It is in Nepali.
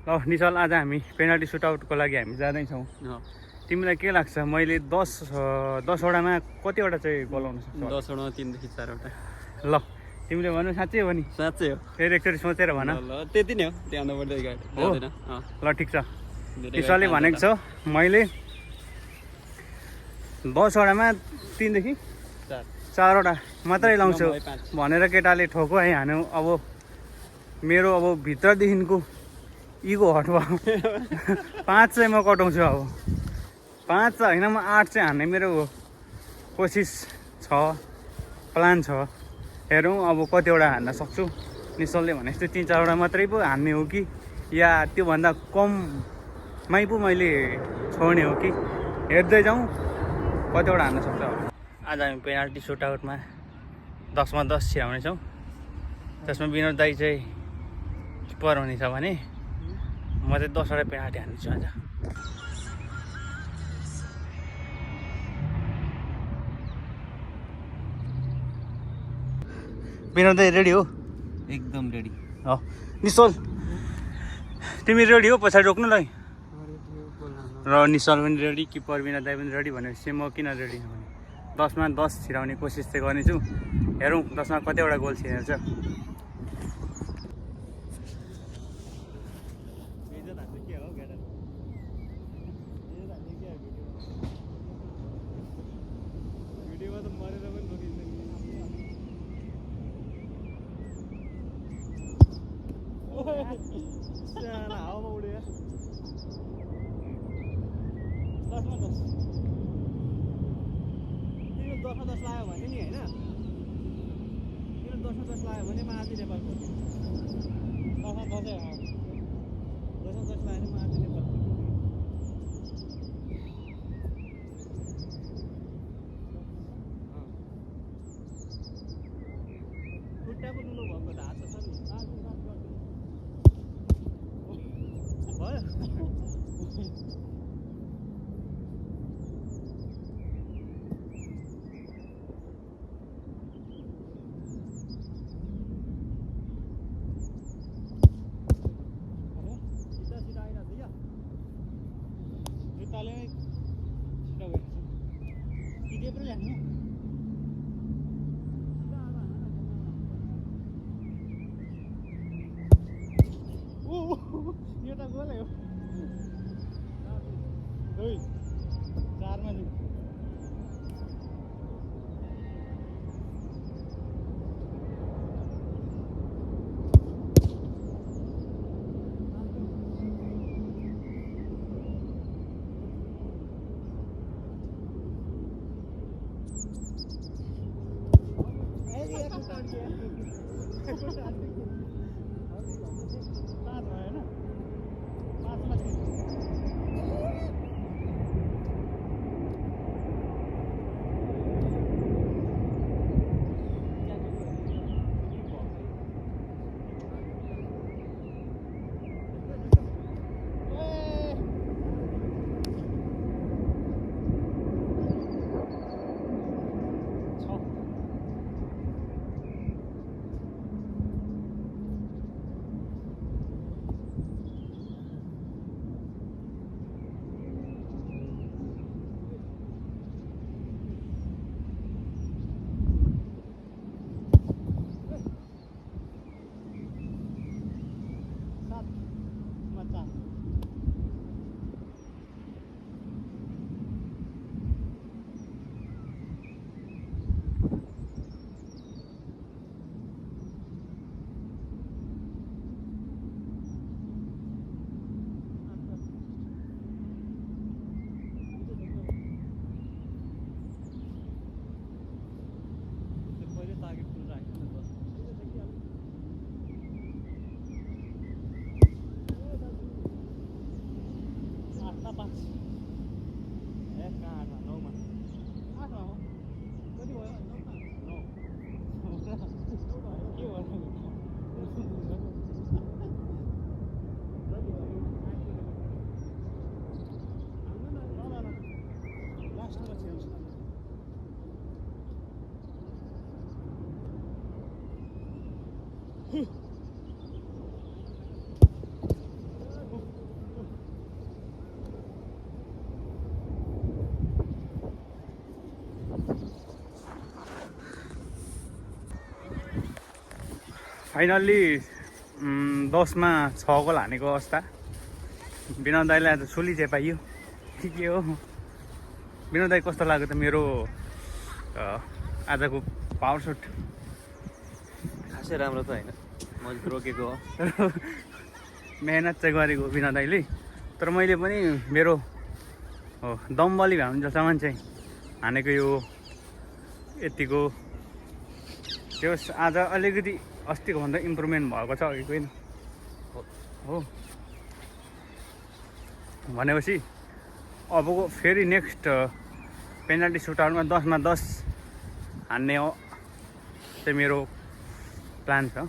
ल निशल आज हामी पेनाल्टी सुटआउटको लागि हामी जाँदैछौँ। तिमीलाई के लाग्छ मैले 10वटामा कतिवटा चाहिँ बोलाउन सक्छु? 10वटामा 3 देखि 4वटा। ल तिमीले भन्नु साँच्चै हो नि? साँच्चै हो। फेरि एकचोटि सोचेर भन। ल त्यति नै हो, त्यहाँभन्दा बढी जाँदैन। ल ठिक छ। निशलले भनेको छ मैले 10वटामा 3 देखि 4वटा मात्रै लाउँछु भनेर केटाले ठोको है हान्यो। अब मेरो अब भित्रदेखिको इगो हट भयो। 5 चाहिँ म कटाउँछु। अब 5 त होइन, म 8 चाहिँ हान्ने मेरो कोसिस छ, प्लान छ। हेरौँ अब कतिवटा हान्न सक्छु। निशलले भने जस्तो 3-4वटा मात्रै पो हान्ने हो कि या त्योभन्दा कममै पो मैले छोड्ने हो कि हेर्दै जाउँ कतिवटा हान्न सक्छ। आज हामी पेनाल्टी सुटआउटमा 10मा 10 छिराउनेछौँ। त्यसमा विनोद दाई चाहिँ किपर हुनेछ भने म चाहिँ 10वटा पेनाल्टी हान्नेछु आज। विनोद दाई रेडी हो? एकदम रेडी हो। निशल तिमी रेडी हो? पछाडि रोक्नु ल। र निशल पनि रेडी, किपर विनोद दाई पनि रेडी भनेपछि म किन रेडी भने 10मा 10 छिराउने कोसिस चाहिँ गर्नेछु। हेरौँ 10मा कतिवटा गोल छिरेछ। हावामा उड्यो। 10मा 10 तिमीले 10मा 10 लाग्यो भने नि होइन, तिमीले 10मा 10 लाग्यो भने म आज नेपाल खोज्छु। 10मा 10 लाग्यो भने म आज नेपाल खोज्छु। खुट्टा पो लुलो भएको त हात त छ नि। भयो सिधा आइरहेको छ क्या जुत्ताले सिधा गइरहेको छ कि जे पनि ल्याख्नु। यो त गोलै हो। 4मा 2 फाइनल्ली 10मा 6 गोल हानेको अवस्था। विनोद दाईलाई आज सुली चेपाइयो के हो। विनोद दाई कस्तो लाग्यो त मेरो आजको पावर सुट? खासै राम्रो त होइन, मैले रोकेको हो। मेहनत चाहिँ गरेको विनोद दाईले, तर मैले पनि मेरो दमबली भए हुन्छ जसम्म चाहिँ हानेको यो यतिको। त्यो आज अलिकति अस्तिको भन्दा इम्प्रुभमेन्ट भएको छ, अघिको होइन हो। भनेपछि अबको फेरि नेक्स्ट पेनाल्टी सुटआउटमा 10मा 10 हान्ने हो चाहिँ मेरो प्लान छ।